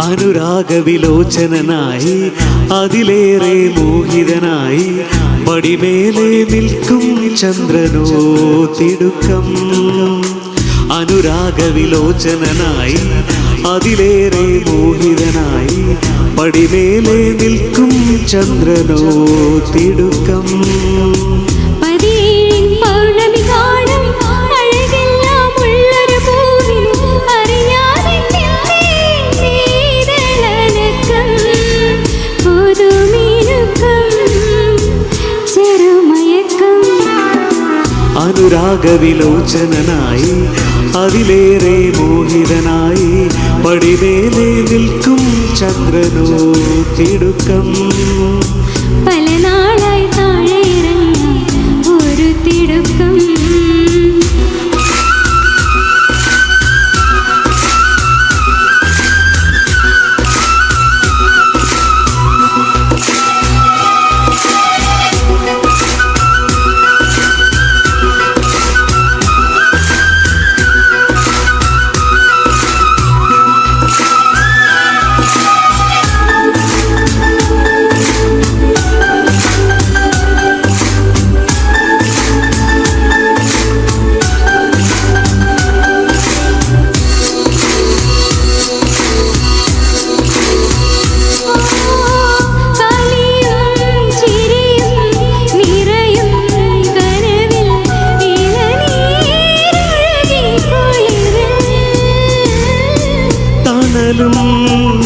അനുരാഗവിലോചനായി അതിലേറെ മോഹിതനായി പടിമേലെ നിൽക്കും ചന്ദ്രനോ തിടുക്കം. അനുരാഗവിലോചനായി അതിലേറെ മോഹിതനായി പടിമേലെ നിൽക്കും ചന്ദ്രനോ തിടുക്കം. അനുരാഗവിലോചനായി അതിലേറെ മോഹിതനായി പടിമേലെ നിൽക്കും ചന്ദ്രനോ തിടുക്കം. പല നാളായി താഴെ ഇറങ്ങി ഒരു തിടുക്കം.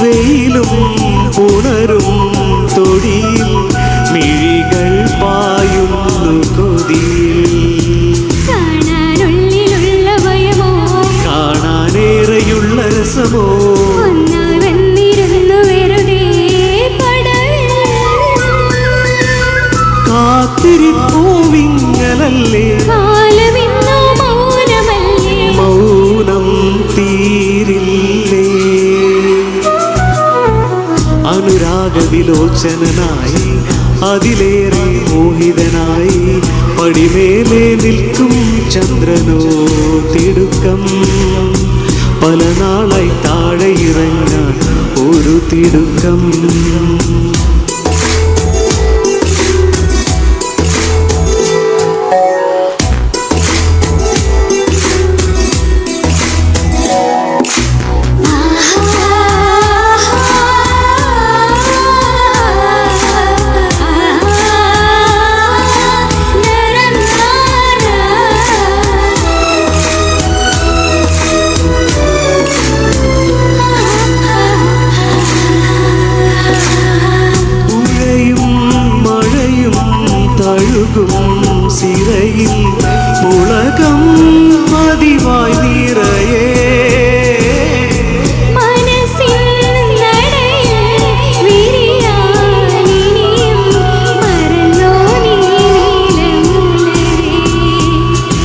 വെയിലും ഉണരും തൊടിയിൽ മിഴികൾ പായുന്നു കൊതിയിൽ. കാണാനുള്ളിലുള്ള ഭയമോ കാണാനേറെയുള്ള രസമോ വന്നിരുന്നു വെറുതെ കാത്തിരിപ്പൂവിങ്ങലല്ലേ കാലമിന്നോ മൗനമല്ലേ മൗനം തീരില്ലേ. അനുരാഗവിലോചനായി അതിലേറെ മോഹിതനായി പടിമേലെ നിൽക്കും ചന്ദ്രനോ തിടുക്കം. പല നാളായി താഴെ ഇറങ്ങാൻ ഒരു തിടുക്കം. സിരയിൽ മുളകം പതിവായി നിറയേ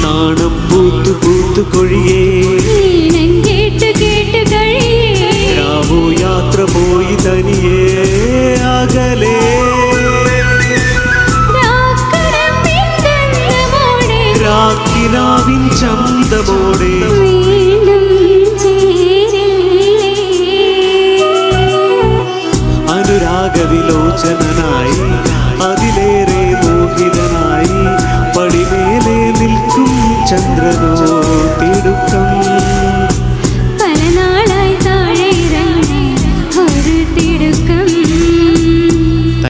നാണം പൂത്തു പൂത്തു കൊഴിയേ രാവോ യാത്ര പോയി തനിയേ അകലേ രാക്കിനാവിൻ ചന്തമോടെ അനുരാഗവിലോചനായി അതിലേറെ മോഹിതനായി പടിമേലെ നിൽക്കും ചന്ദ്രനോ തിടുക്കം.